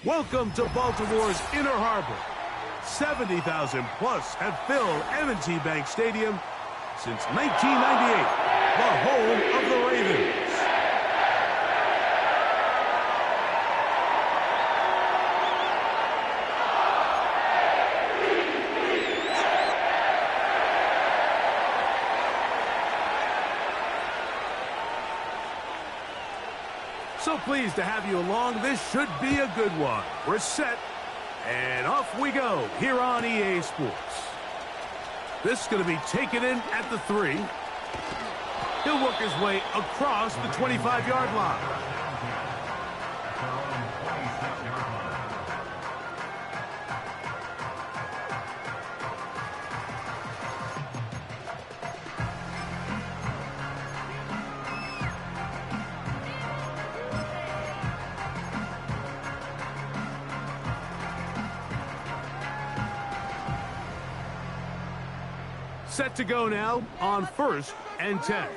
Welcome to Baltimore's Inner Harbor. 70,000 plus have filled M&T Bank Stadium since 1998, the home of the Ravens. So pleased to have you along. This should be a good one. We're set, and off we go here on EA Sports. This is going to be taken in at the 3. He'll work his way across the 25-yard line. Set to go now on 1st and 10.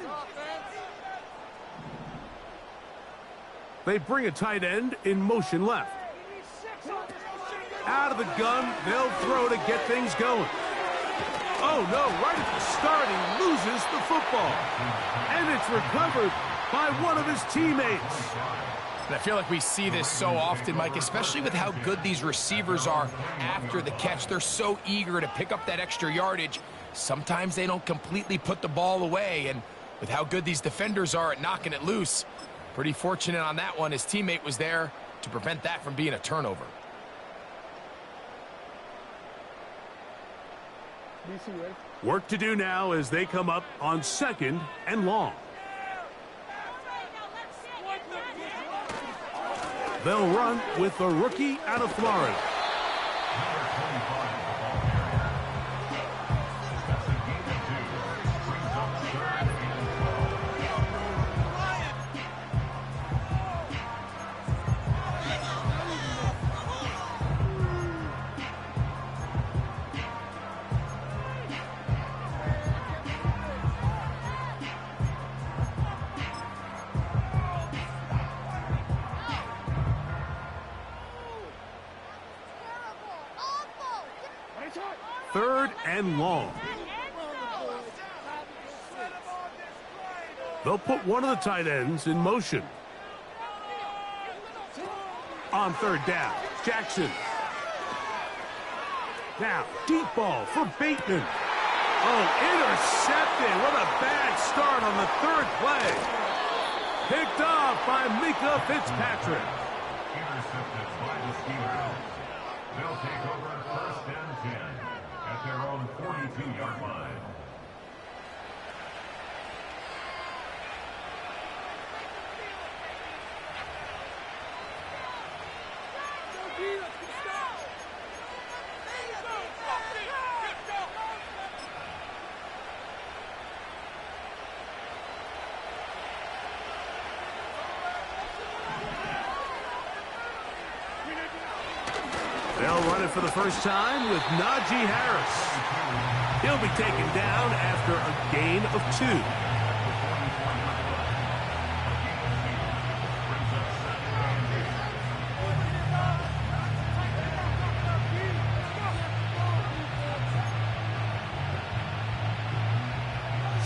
They bring a tight end in motion left. Out of the gun, they'll throw to get things going. Oh no, right at the start he loses the football. And it's recovered by one of his teammates. I feel like we see this so often, Mike, especially with how good these receivers are after the catch. They're so eager to pick up that extra yardage. Sometimes they don't completely put the ball away, and with how good these defenders are at knocking it loose, pretty fortunate on that one. His teammate was there to prevent that from being a turnover. Work to do now as they come up on 2nd and long. They'll run with the rookie out of Florida. Third and long. They'll put one of the tight ends in motion. On 3rd down, Jackson. Now, deep ball for Bateman. Oh, intercepted. What a bad start on the 3rd play. Picked off by Mika Fitzpatrick. Intercepted by the Steelers. They'll take over 1st and 10 at their own 42-yard line. They'll run it for the first time with Najee Harris. He'll be taken down after a gain of 2.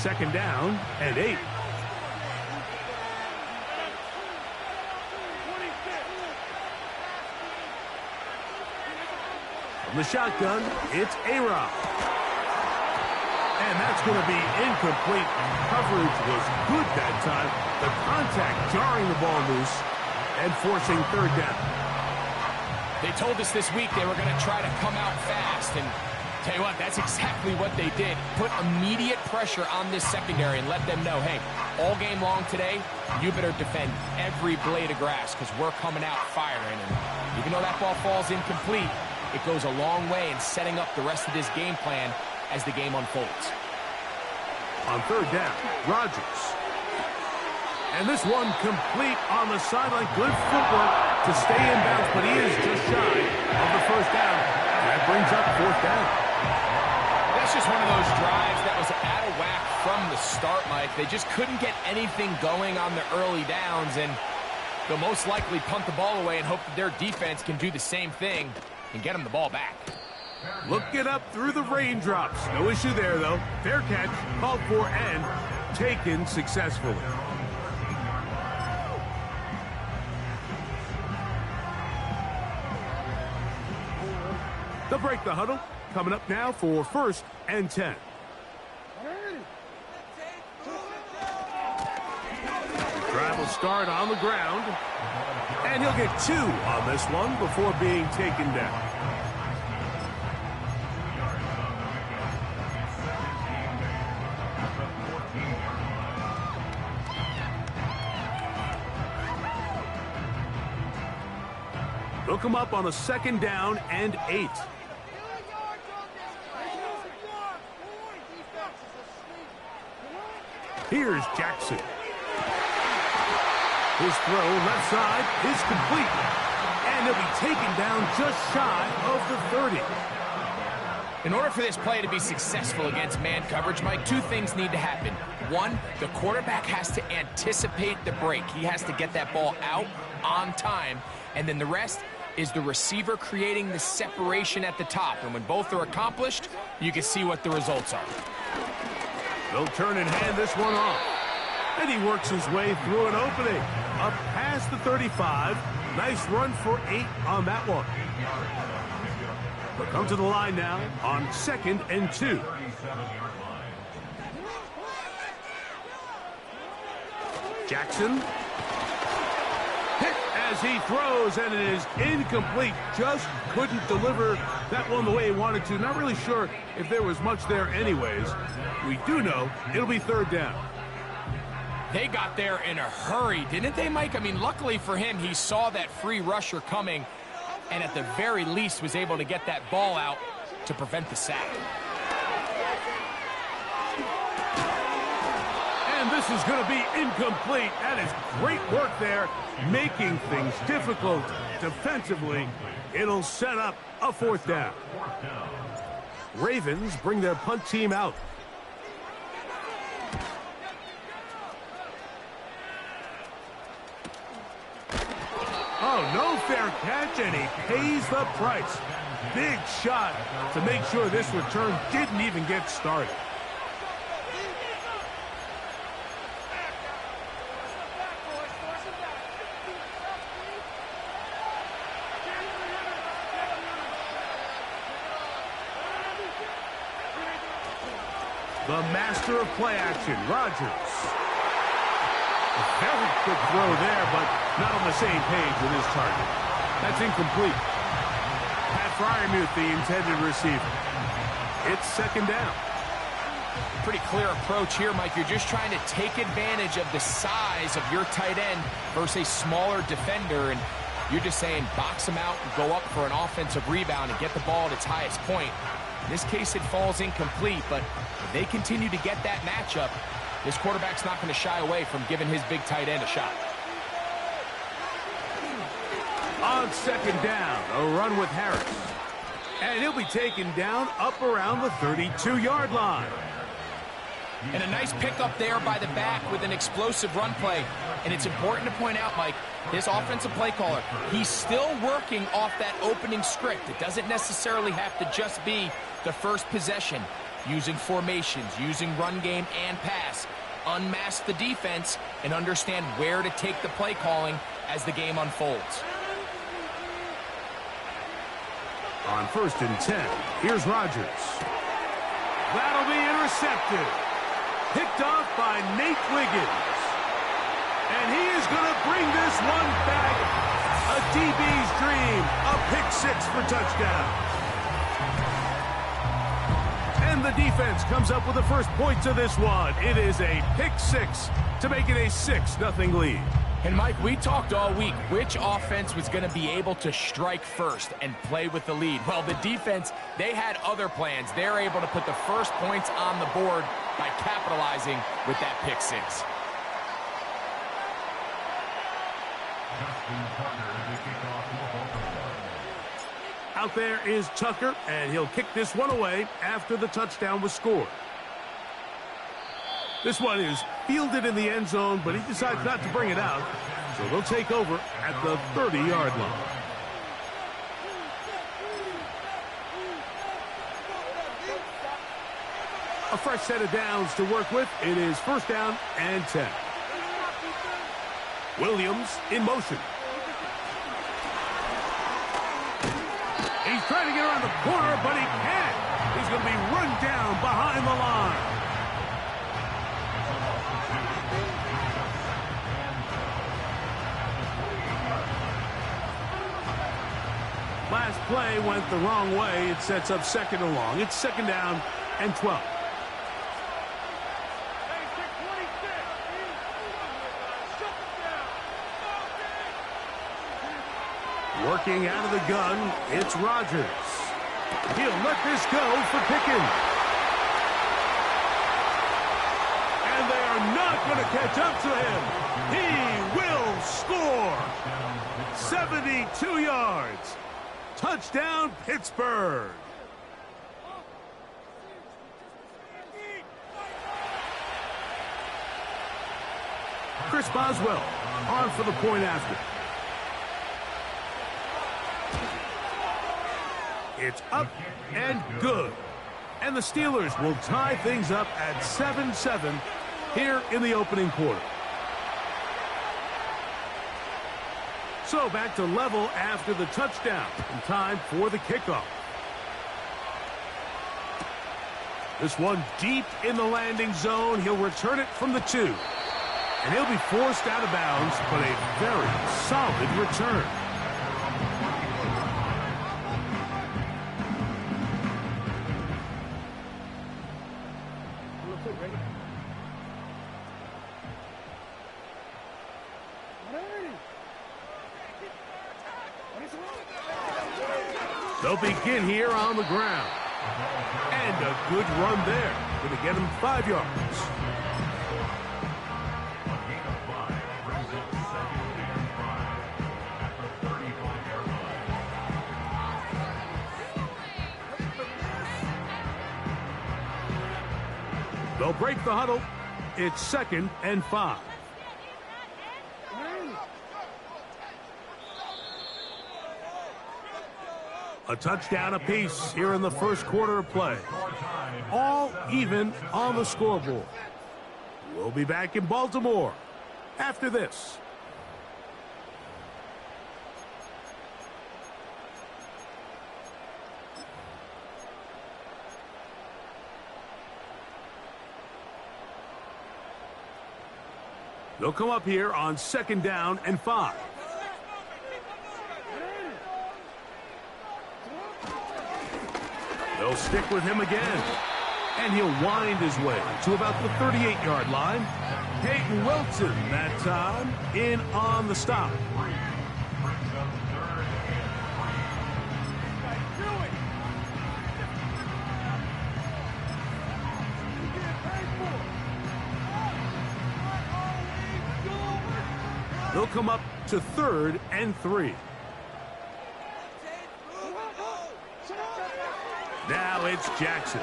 Second down and 8. From the shotgun, it's A-Rob. And that's going to be incomplete. Coverage was good that time. The contact jarring the ball loose and forcing 3rd down. They told us this week they were going to try to come out fast, and tell you what, that's exactly what they did. Put immediate pressure on this secondary and let them know, hey, all game long today, you better defend every blade of grass because we're coming out firing. And even though that ball falls incomplete, it goes a long way in setting up the rest of this game plan as the game unfolds. On 3rd down, Rodgers. And this one complete on the sideline. Good footwork to stay in bounds, but he is just shy of the 1st down. That brings up 4th down. That's just one of those drives that was out of whack from the start, Mike. They just couldn't get anything going on the early downs, and They'll most likely punt the ball away and hope that their defense can do the same thing and get them the ball back. Looking up through the raindrops. No issue there, though. Fair catch, called for, and taken successfully. They'll break the huddle. Coming up now for 1st and 10. Drive will start on the ground. And he'll get 2 on this one before being taken down. They'll come up on a 2nd down and 8. Here's Jackson. His throw left side is complete. And he'll be taken down just shy of the 30. In order for this play to be successful against man coverage, Mike, 2 things need to happen. 1, the quarterback has to anticipate the break. He has to get that ball out on time. And then the rest is the receiver creating the separation at the top. And when both are accomplished, you can see what the results are. They'll turn and hand this one off. And he works his way through an opening. Up past the 35. Nice run for 8 on that one. They'll come to the line now on 2nd and 2. Jackson. Hit as he throws, and it is incomplete. Just couldn't deliver that one the way he wanted to. Not really sure if there was much there anyways. We do know it'll be 3rd down. They got there in a hurry, didn't they, Mike? I mean, luckily for him, he saw that free rusher coming and at the very least was able to get that ball out to prevent the sack. And this is going to be incomplete. That is great work there, making things difficult defensively. It'll set up a 4th down. Ravens bring their punt team out. Oh, no fair catch, and he pays the price. Big shot to make sure this return didn't even get started. The master of play action, Rodgers. A very quick throw there, but not on the same page with his target. That's incomplete. Pat Freiermuth, the intended receiver. It's 2nd down. Pretty clear approach here, Mike. You're just trying to take advantage of the size of your tight end versus a smaller defender, and you're just saying box him out and go up for an offensive rebound and get the ball at its highest point. In this case, it falls incomplete, but if they continue to get that matchup, this quarterback's not going to shy away from giving his big tight end a shot. On 2nd down, a run with Harris. And he'll be taken down up around the 32-yard line. And a nice pickup there by the back with an explosive run play. And it's important to point out, Mike, this offensive play caller, he's still working off that opening script. It doesn't necessarily have to just be the first possession. Using formations, using run game and pass. Unmask the defense and understand where to take the play calling as the game unfolds. On 1st and 10, here's Rodgers. That'll be intercepted. Picked off by Nate Wiggins. And he is going to bring this one back. A DB's dream. A pick 6 for touchdown. And the defense comes up with the first points of this one. It is a pick 6 to make it a 6-0 lead. And, Mike, we talked all week which offense was going to be able to strike first and play with the lead. Well, the defense, they had other plans. They're able to put the first points on the board by capitalizing with that pick 6. Out there is Tucker, and he'll kick this one away after the touchdown was scored. This one is fielded in the end zone, but he decides not to bring it out. So they'll take over at the 30-yard line. A fresh set of downs to work with. It is first down and 10. Williams in motion. He's trying to get around the corner, but he can't. He's going to be run down behind the line. Last play went the wrong way. It sets up second and long. It's second down and 12. Working out of the gun, it's Rodgers. He'll let this go for Pickens. And they are not going to catch up to him. He will score. 72 yards. Touchdown, Pittsburgh. Chris Boswell on for the point after. It's up and good. And the Steelers will tie things up at 7-7 here in the opening quarter. So back to level after the touchdown. And time for the kickoff. This one deep in the landing zone. He'll return it from the 2. And he'll be forced out of bounds, but a very solid return. They'll begin here on the ground. And a good run there. Going to get him 5 yards. A gain of 5 brings up second and 5 at the 35-yard line. They'll break the huddle. It's second and 5. A touchdown apiece here in the first quarter of play. All even on the scoreboard. We'll be back in Baltimore after this. They'll come up here on second down and 5. They'll stick with him again. And he'll wind his way to about the 38-yard line. Peyton Wilson that time in on the stop. They'll come up to third and 3. Now it's Jackson.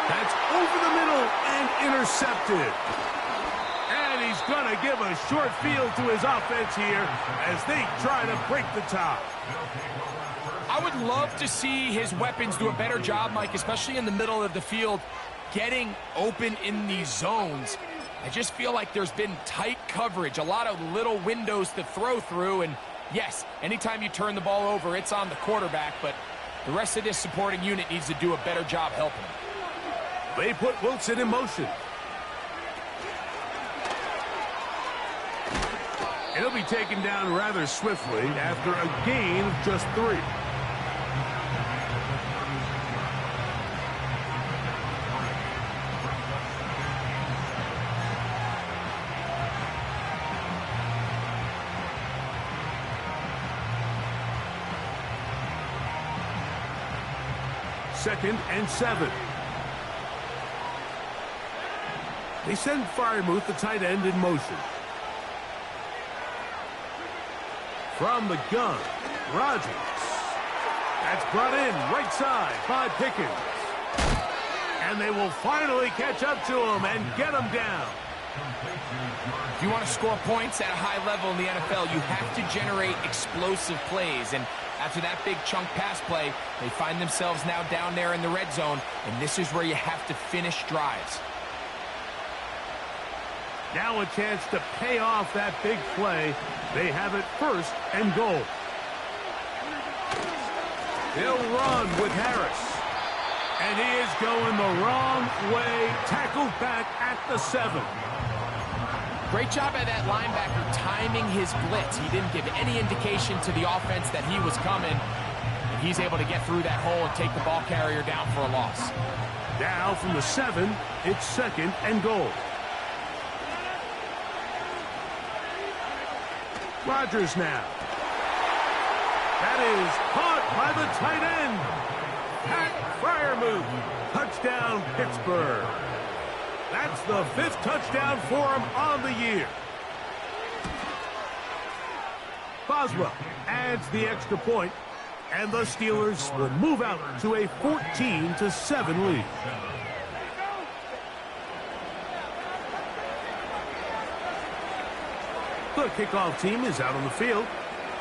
That's over the middle and intercepted. And he's going to give a short field to his offense here as they try to break the tie. I would love to see his weapons do a better job, Mike, especially in the middle of the field, getting open in these zones. I just feel like there's been tight coverage, a lot of little windows to throw through. And yes, anytime you turn the ball over, it's on the quarterback, but the rest of this supporting unit needs to do a better job helping him. They put Wilson in motion. It'll be taken down rather swiftly after a gain of just 3. Second and 7. They send Freiermuth, the tight end, in motion. From the gun, Rodgers. That's brought in right side by Pickens. And they will finally catch up to him and get him down. If you want to score points at a high level in the NFL, you have to generate explosive plays. And after that big chunk pass play, they find themselves now down there in the red zone, and this is where you have to finish drives. Now a chance to pay off that big play. They have it 1st and goal. They'll run with Harris. And he is going the wrong way. Tackled back at the 7. Great job by that linebacker timing his blitz. He didn't give any indication to the offense that he was coming. And he's able to get through that hole and take the ball carrier down for a loss. Now from the 7, it's 2nd and goal. Rodgers now. That is caught by the tight end. Pat Freiermuth. Touchdown, Pittsburgh. That's the 5th touchdown for him on the year. Boswell adds the extra point, and the Steelers will move out to a 14-7 lead. The kickoff team is out on the field,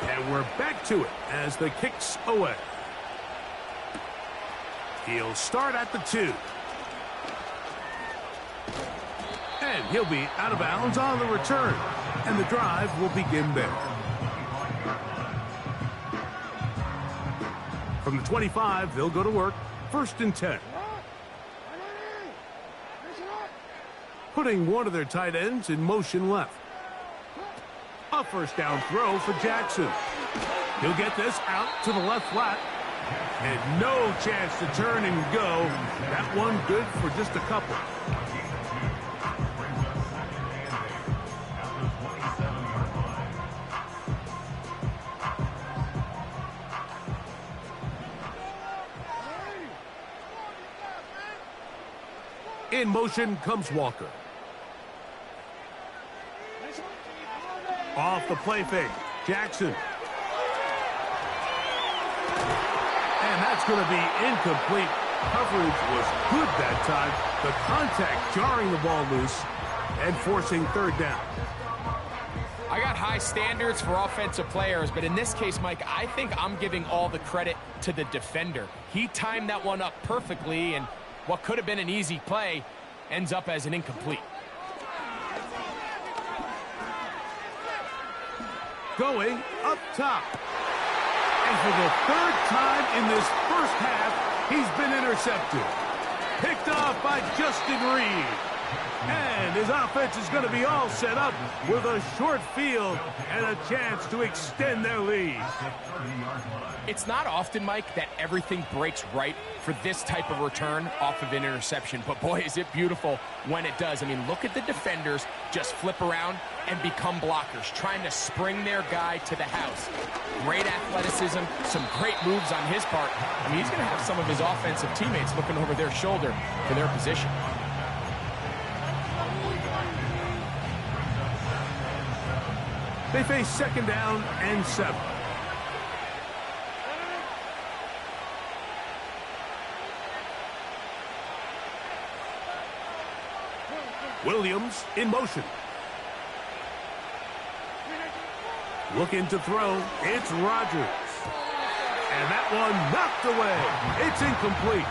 and we're back to it as the kick's away. He'll start at the 2. And he'll be out of bounds on the return, and the drive will begin there. From the 25, they'll go to work, 1st and 10. Putting one of their tight ends in motion left. A 1st down throw for Jackson. He'll get this out to the left flat. And no chance to turn and go. That one good for just a couple. In motion comes Walker. Off the play fake, Jackson. And that's going to be incomplete. Coverage was good that time. The contact jarring the ball loose and forcing 3rd down. I got high standards for offensive players, but in this case, Mike, I think I'm giving all the credit to the defender. He timed that one up perfectly, and what could have been an easy play ends up as an incomplete. Going up top. And for the 3rd time in this 1st half, he's been intercepted. Picked off by Justin Reed. And his offense is going to be all set up with a short field and a chance to extend their lead. It's not often, Mike, that everything breaks right for this type of return off of an interception. But boy, is it beautiful when it does. I mean, look at the defenders just flip around and become blockers, trying to spring their guy to the house. Great athleticism, some great moves on his part. I mean, he's going to have some of his offensive teammates looking over their shoulder for their position. They face 2nd down and 7. Williams in motion. Looking to throw. It's Rodgers. And that one knocked away. It's incomplete.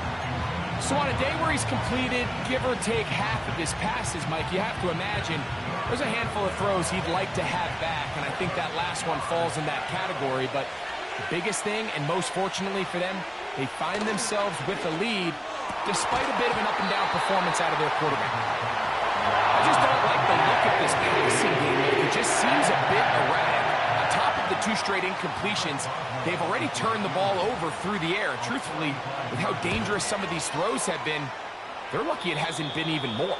So on a day where he's completed, give or take half of his passes, Mike, you have to imagine there's a handful of throws he'd like to have back, and I think that last one falls in that category. But the biggest thing, and most fortunately for them, they find themselves with a lead despite a bit of an up-and-down performance out of their quarterback. I just don't like the look of this passing game. It just seems a bit erratic. On top of the 2 straight incompletions, they've already turned the ball over through the air. Truthfully, with how dangerous some of these throws have been, they're lucky it hasn't been even more.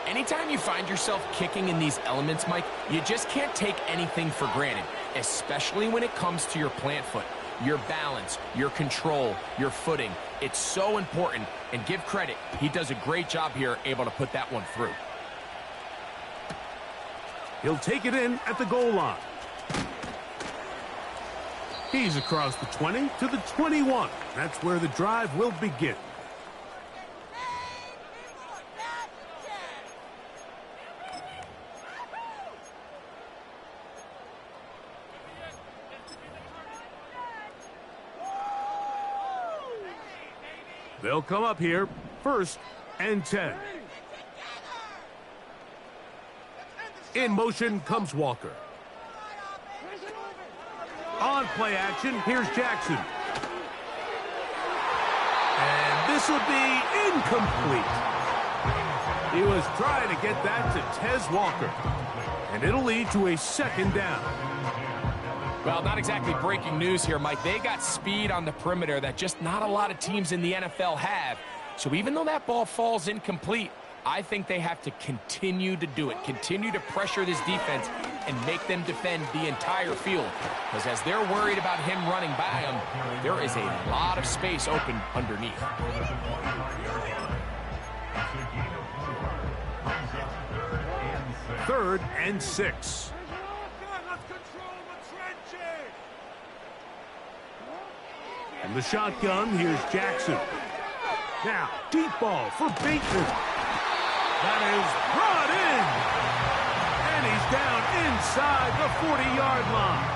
Anytime you find yourself kicking in these elements, Mike, you just can't take anything for granted, especially when it comes to your plant foot. Your balance, your control, your footing. It's so important, and give credit. He does a great job here, able to put that one through. He'll take it in at the goal line. He's across the 20 to the 21. That's where the drive will begin. They'll come up here, 1st and 10. In motion comes Walker. On play action, here's Jackson. And this will be incomplete. He was trying to get that to Tez Walker. And it'll lead to a 2nd down. Well, not exactly breaking news here, Mike. They got speed on the perimeter that just not a lot of teams in the NFL have. So even though that ball falls incomplete, I think they have to continue to do it, continue to pressure this defense and make them defend the entire field. Because as they're worried about him running by them, there is a lot of space open underneath. 3rd and 6. In the shotgun, here's Jackson. Now, deep ball for Bateman. That is brought in. And he's down inside the 40-yard line.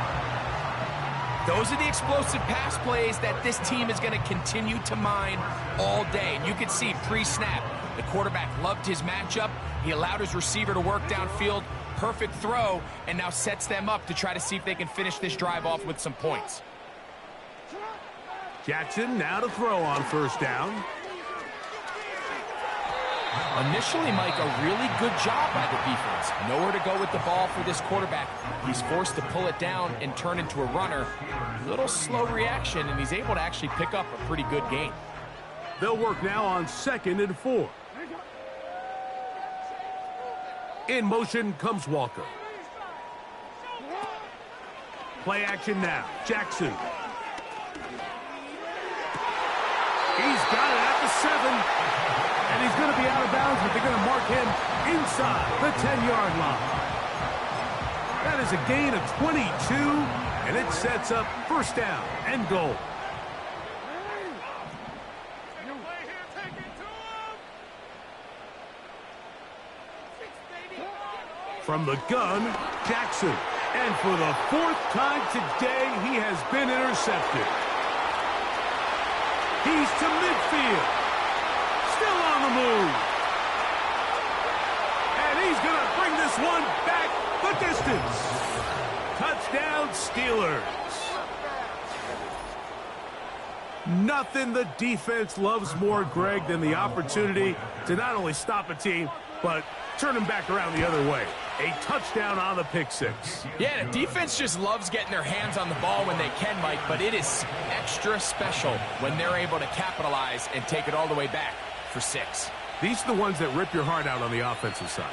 Those are the explosive pass plays that this team is going to continue to mine all day. And you can see pre-snap, the quarterback loved his matchup. He allowed his receiver to work downfield. Perfect throw, and now sets them up to try to see if they can finish this drive off with some points. Jackson now to throw on 1st down. Initially, Mike, a really good job by the defense. Nowhere to go with the ball for this quarterback. He's forced to pull it down and turn into a runner. Little slow reaction, and he's able to actually pick up a pretty good gain. They'll work now on 2nd and 4. In motion comes Walker. Play action now. Jackson. He's got it at the 7. And he's going to be out of bounds, but they're going to mark him inside the 10-yard line. That is a gain of 22, and it sets up 1st down and goal. From the gun, Jackson. And for the 4th time today, he has been intercepted. He's to midfield. Still on the move. And he's going to bring this one back the distance. Touchdown, Steelers. Nothing the defense loves more, Greg, than the opportunity to not only stop a team, but turn them back around the other way. A touchdown on the pick 6. Yeah, the defense just loves getting their hands on the ball when they can, Mike, but it is extra special when they're able to capitalize and take it all the way back for 6. These are the ones that rip your heart out on the offensive side.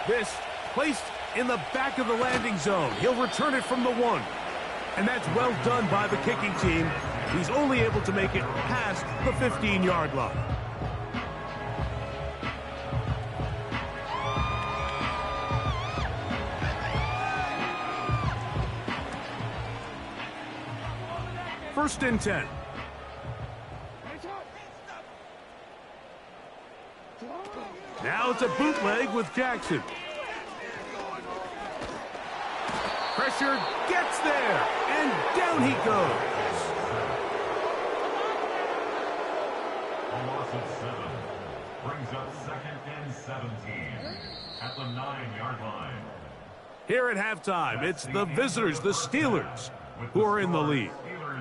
This placed in the back of the landing zone. He'll return it from the 1. And that's well done by the kicking team. He's only able to make it past the 15-yard line. First and 10. Now it's a bootleg with Jackson. Pressure gets there, and down he goes. A loss of 7 brings up 2nd and 17 at the 9-yard line. Here at halftime, it's the visitors, the Steelers, who are in the lead.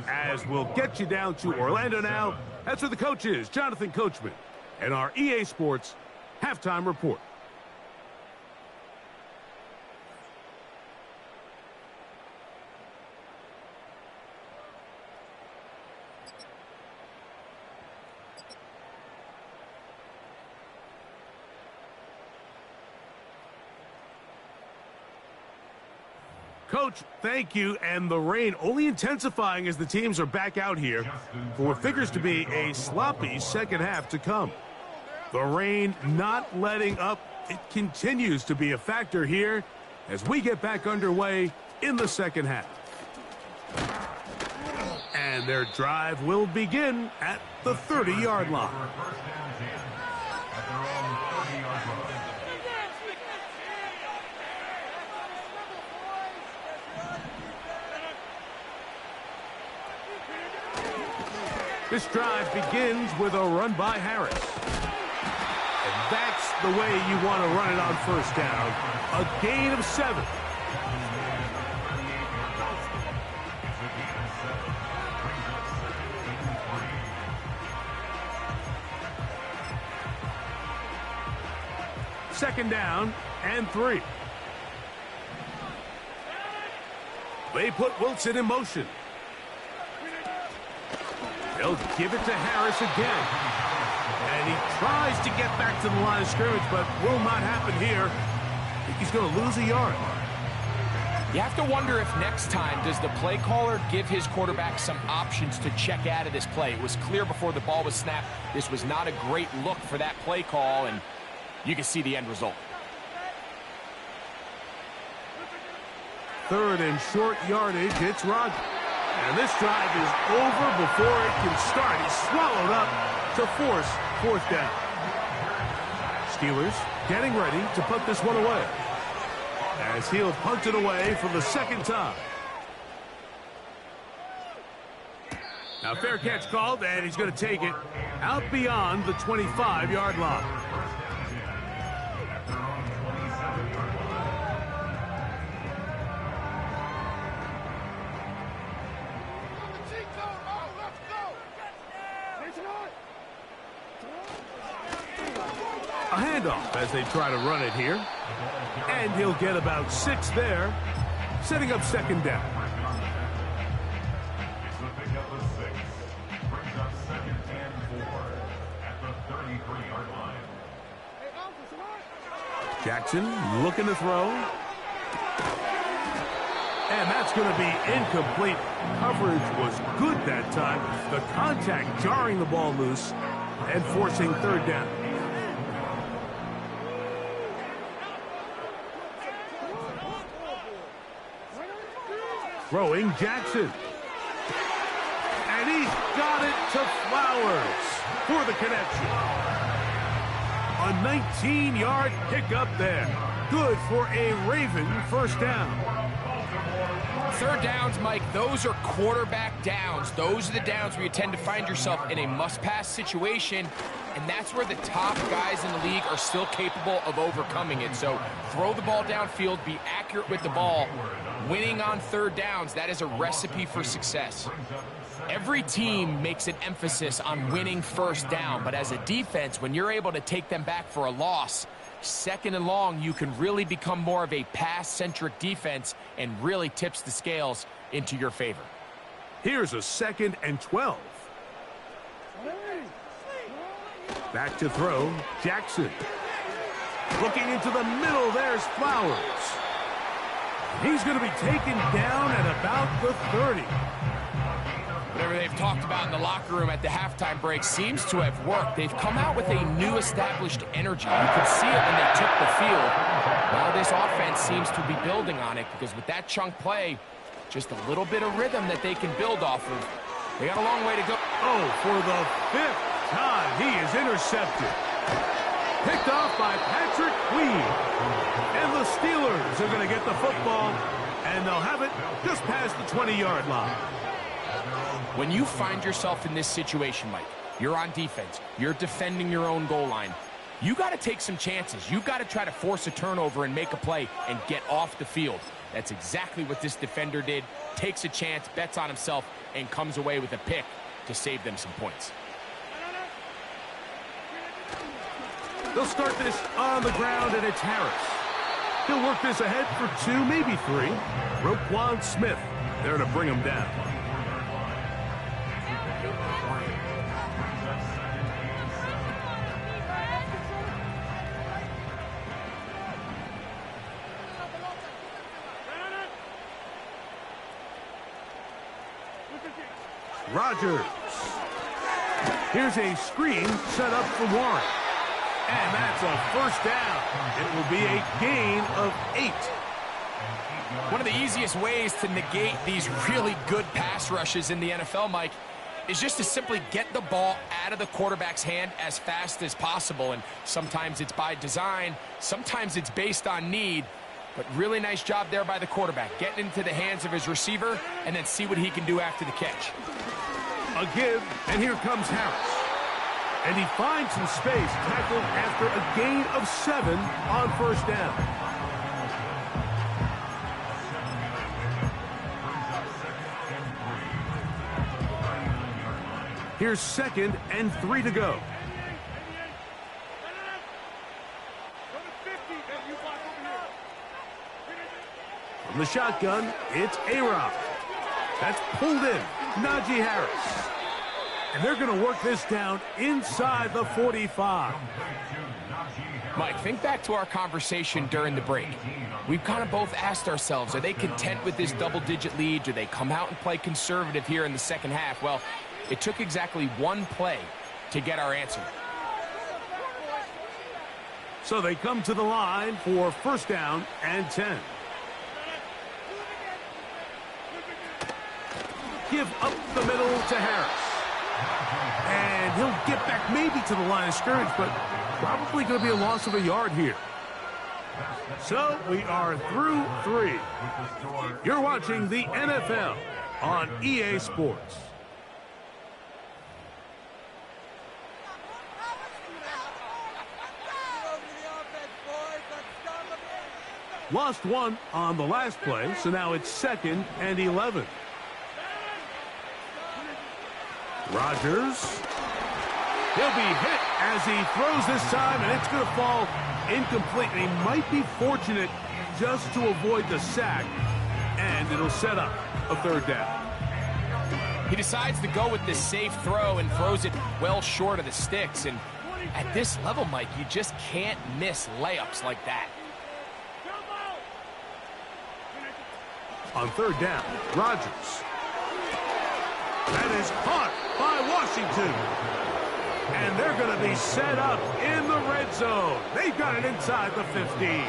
As we'll get you down to Orlando now, that's where the coach is, Jonathan Coachman, and our EA Sports Halftime Report. Coach, thank you, and the rain only intensifying as the teams are back out here for what figures to be a sloppy second half to come. The rain not letting up. It continues to be a factor here as we get back underway in the second half. And their drive will begin at the 30-yard line. This drive begins with a run by Harris. And that's the way you want to run it on first down. A gain of 7. Second down and 3. They put Wilson in motion. They'll give it to Harris again. And he tries to get back to the line of scrimmage, but will not happen here. I think he's going to lose a yard. You have to wonder if next time, does the play caller give his quarterback some options to check out of this play? It was clear before the ball was snapped. This was not a great look for that play call, and you can see the end result. Third and short yardage, it's Rodgers. And this drive is over before it can start. He's swallowed up to force fourth down. Steelers getting ready to put this one away, as he'll punt it away for the second time. Now fair catch called, and he's going to take it out beyond the 25-yard line. A handoff as they try to run it here. And he'll get about 6 there, setting up second down. It's the pickup of 6. Brings up second and 4 at the 33-yard line. Jackson looking to throw. And that's going to be incomplete. Coverage was good that time. The contact jarring the ball loose and forcing third down. Throwing Jackson. And he's got it to Flowers for the connection. A 19-yard pickup there. Good for a Raven first down. Third downs, Mike, those are quarterback downs. Those are the downs where you tend to find yourself in a must-pass situation, and that's where the top guys in the league are still capable of overcoming it. So throw the ball downfield, be accurate with the ball. Winning on third downs, that is a recipe for success. Every team makes an emphasis on winning first down, but as a defense, when you're able to take them back for a loss, second and long, you can really become more of a pass-centric defense and really tips the scales into your favor. Here's a second and 12. Back to throw, Jackson. Looking into the middle, there's Flowers. He's going to be taken down at about the 30. Whatever they've talked about in the locker room at the halftime break seems to have worked. They've come out with a new established energy. You could see it when they took the field. Well, this offense seems to be building on it because with that chunk play, just a little bit of rhythm that they can build off of. They got a long way to go. Oh, for the 5th time, he is intercepted. Picked off by Patrick Queen. And the Steelers are going to get the football, and they'll have it just past the 20-yard line. When you find yourself in this situation, Mike, you're on defense, you're defending your own goal line, you got to take some chances. You got to try to force a turnover and make a play and get off the field. That's exactly what this defender did. Takes a chance, bets on himself, and comes away with a pick to save them some points. They'll start this on the ground, and it's Harris. He'll work this ahead for 2, maybe 3. Roquan Smith there to bring him down. Rodgers. Here's a screen set up for Warren. And that's a first down. It will be a gain of 8. One of the easiest ways to negate these really good pass rushes in the NFL, Mike, is just to simply get the ball out of the quarterback's hand as fast as possible. And sometimes it's by design, sometimes it's based on need. But really nice job there by the quarterback, getting into the hands of his receiver and then see what he can do after the catch. A give, and here comes Harris. And he finds some space, tackled after a gain of 7 on first down. Here's 2nd and 3 to go. From the shotgun, it's A-Rob. That's pulled in. Najee Harris. And they're going to work this down inside the 45. Mike, think back to our conversation during the break. We've kind of both asked ourselves, are they content with this double-digit lead? Do they come out and play conservative here in the second half? Well, it took exactly one play to get our answer. So they come to the line for first down and 10. Give up the middle to Harris. And he'll get back maybe to the line of scrimmage, but probably going to be a loss of a yard here. So we are through 3. You're watching the NFL on EA Sports. Lost 1 on the last play, so now it's 2nd and 11. Rodgers. He'll be hit as he throws this time, and it's going to fall incomplete. And he might be fortunate just to avoid the sack, and it'll set up a 3rd down. He decides to go with this safe throw and throws it well short of the sticks. And at this level, Mike, you just can't miss layups like that. On 3rd down, Rodgers. That is caught by Washington. And they're going to be set up in the red zone. They've got it inside the 15.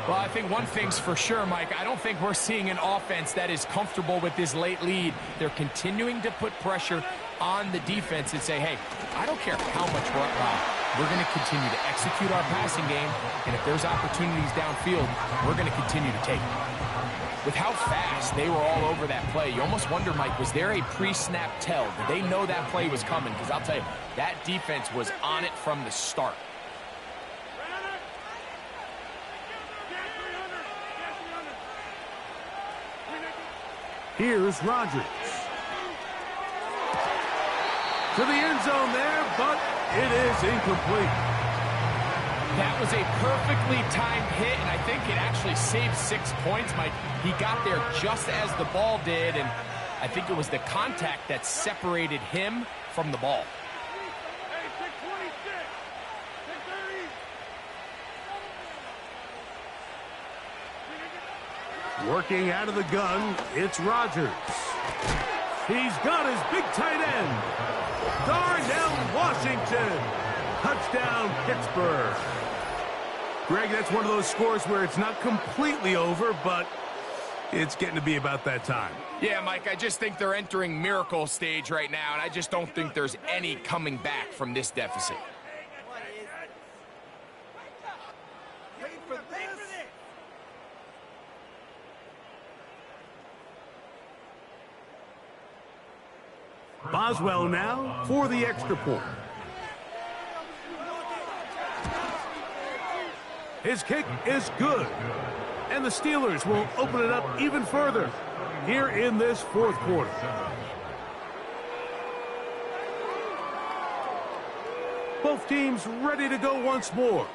Well, I think one thing's for sure, Mike. I don't think we're seeing an offense that is comfortable with this late lead. They're continuing to put pressure on the defense and say, hey, I don't care how much we're up by. We're going to continue to execute our passing game, and if there's opportunities downfield, we're going to continue to take them. With how fast they were all over that play, you almost wonder, Mike, was there a pre-snap tell? Did they know that play was coming? Because I'll tell you, that defense was on it from the start. Here's Rodgers. To the end zone there, but it is incomplete. That was a perfectly timed hit, and I think it actually saved 6 points, Mike. He got there just as the ball did, and I think it was the contact that separated him from the ball. Working out of the gun, it's Rodgers. He's got his big tight end. Darnell Washington. Touchdown, Pittsburgh. Greg, that's one of those scores where it's not completely over, but it's getting to be about that time. Yeah, Mike, I just think they're entering miracle stage right now, and I just don't think there's any coming back from this deficit. Boswell now for the extra point. His kick is good. And the Steelers will open it up even further here in this 4th quarter. Both teams ready to go once more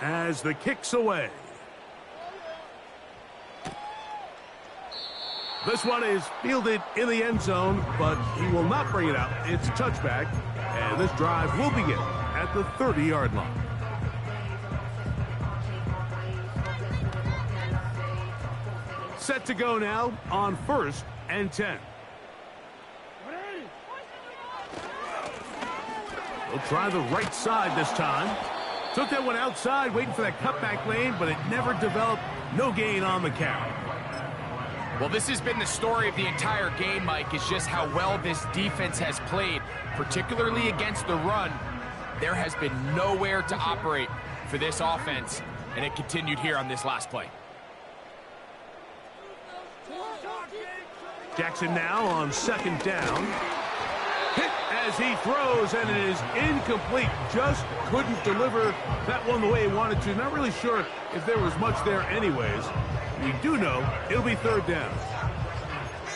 as the kick's away. This one is fielded in the end zone, but he will not bring it out. It's a touchback, and this drive will begin at the 30-yard line. Set to go now on 1st and 10. They'll try the right side this time. Took that one outside, waiting for that cutback lane, but it never developed. No gain on the carry. Well, this has been the story of the entire game, Mike, is just how well this defense has played, particularly against the run. There has been nowhere to operate for this offense, and it continued here on this last play. Jackson now on second down. Hit as he throws, and it is incomplete. Just couldn't deliver that one the way he wanted to. Not really sure if there was much there anyways. We do know it'll be third down.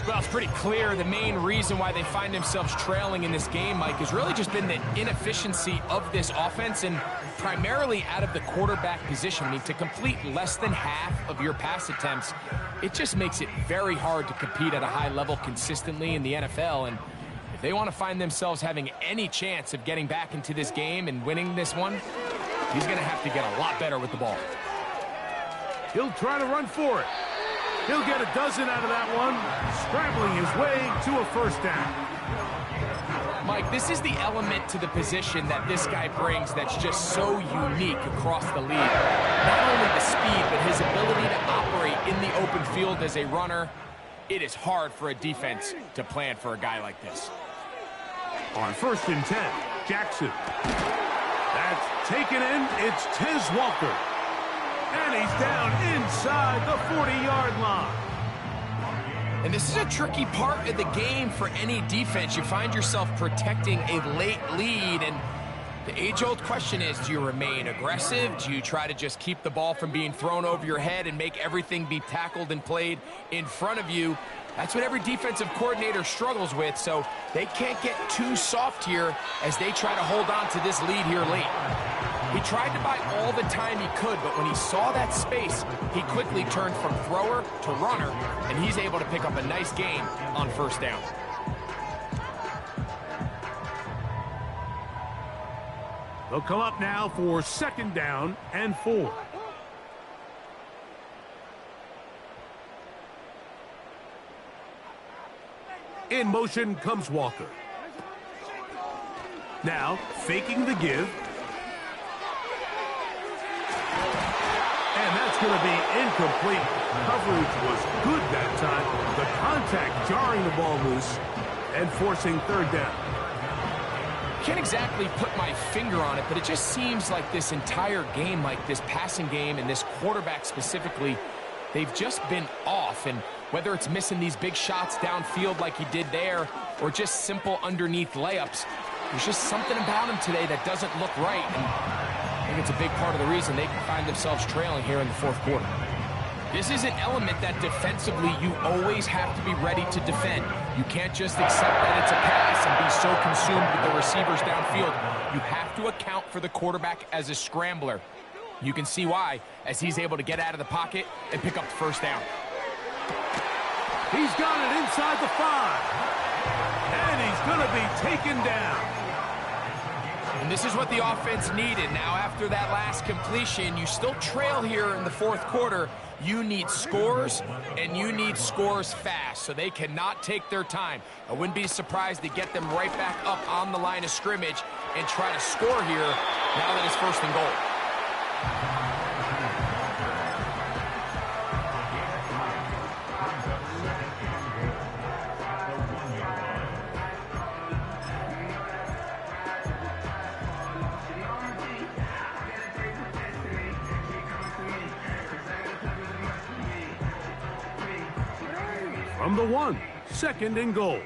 Well, it's pretty clear the main reason why they find themselves trailing in this game, Mike, has really just been the inefficiency of this offense and primarily out of the quarterback position. I mean, to complete less than half of your pass attempts, it just makes it very hard to compete at a high level consistently in the NFL. And if they want to find themselves having any chance of getting back into this game and winning this one, he's going to have to get a lot better with the ball. He'll try to run for it. He'll get a dozen out of that one, scrambling his way to a first down. Mike, this is the element to the position that this guy brings that's just so unique across the league. Not only the speed, but his ability to operate in the open field as a runner. It is hard for a defense to plan for a guy like this. On 1st and 10, Jackson. That's taken in. It's Tez Walker. And he's down inside the 40-yard line. And this is a tricky part of the game for any defense. You find yourself protecting a late lead, and the age-old question is, do you remain aggressive? Do you try to just keep the ball from being thrown over your head and make everything be tackled and played in front of you? That's what every defensive coordinator struggles with, so they can't get too soft here as they try to hold on to this lead here late. He tried to buy all the time he could, but when he saw that space, he quickly turned from thrower to runner, and he's able to pick up a nice gain on first down. They'll come up now for 2nd down and 4. In motion comes Walker. Now, faking the give. And that's going to be incomplete. Coverage was good that time. The contact jarring the ball loose and forcing 3rd down. Can't exactly put my finger on it, but it just seems like this entire game, like this passing game and this quarterback specifically, they've just been off. And whether it's missing these big shots downfield like he did there or just simple underneath layups, there's just something about him today that doesn't look right. And I think it's a big part of the reason they can find themselves trailing here in the 4th quarter. This is an element that defensively you always have to be ready to defend. You can't just accept that it's a pass and be so consumed with the receivers downfield. You have to account for the quarterback as a scrambler. You can see why as he's able to get out of the pocket and pick up the first down. He's got it inside the 5. And he's going to be taken down. And this is what the offense needed. Now, after that last completion, you still trail here in the 4th quarter. You need scores, and you need scores fast, so they cannot take their time. I wouldn't be surprised to get them right back up on the line of scrimmage and try to score here now that it's 1st and goal. From the 1, 2nd and goal.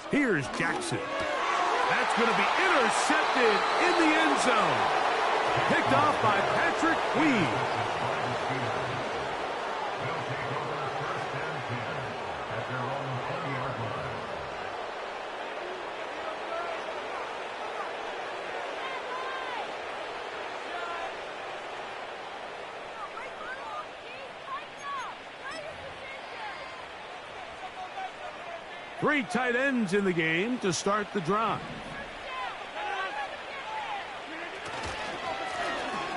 Here's Jackson. That's going to be intercepted in the end zone. Picked off by Patrick Queen. Three tight ends in the game to start the drive.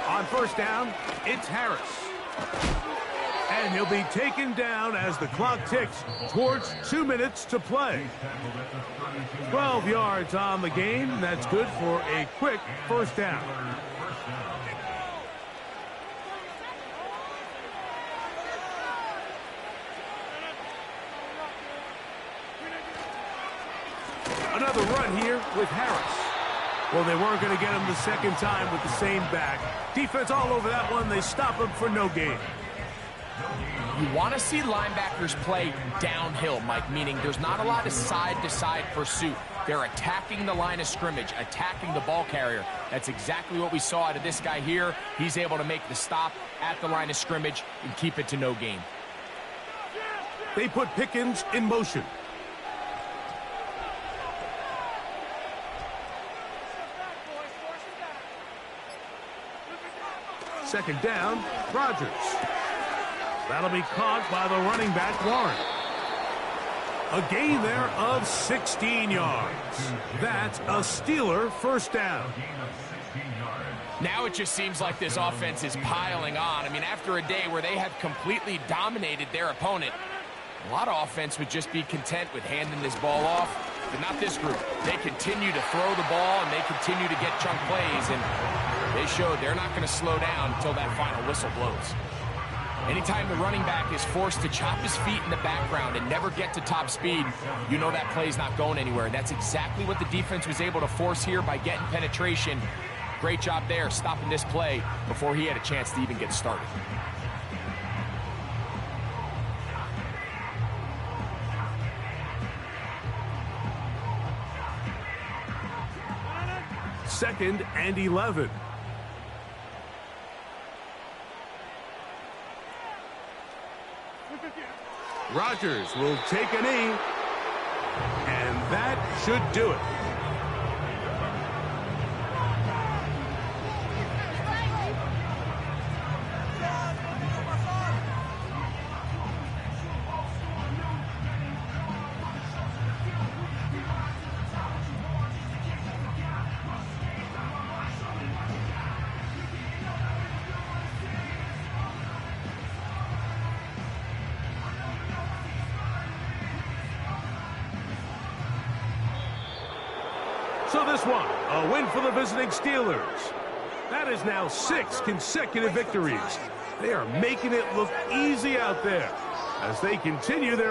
On 1st down, it's Harris. And he'll be taken down as the clock ticks towards 2 minutes to play. 12 yards on the game. That's good for a quick first down. Another front here with Harris. Well, they weren't going to get him the second time with the same back. Defense all over that one. They stop him for no gain. You want to see linebackers play downhill, Mike, meaning there's not a lot of side-to-side pursuit. They're attacking the line of scrimmage, attacking the ball carrier. That's exactly what we saw out of this guy here. He's able to make the stop at the line of scrimmage and keep it to no gain. They put Pickens in motion. Second down, Rodgers. That'll be caught by the running back, Warren. A gain there of 16 yards. That's a Steeler first down. Now it just seems like this offense is piling on. I mean, after a day where they have completely dominated their opponent, a lot of offense would just be content with handing this ball off. But not this group. They continue to throw the ball, and they continue to get chunk plays, and they showed they're not going to slow down until that final whistle blows. Anytime the running back is forced to chop his feet in the background and never get to top speed, you know that play's not going anywhere. And that's exactly what the defense was able to force here by getting penetration. Great job there, stopping this play before he had a chance to even get started. Second and 11. Rodgers will take a knee, and that should do it. So this one, a win for the visiting Steelers. That is now 6 consecutive victories. They are making it look easy out there as they continue their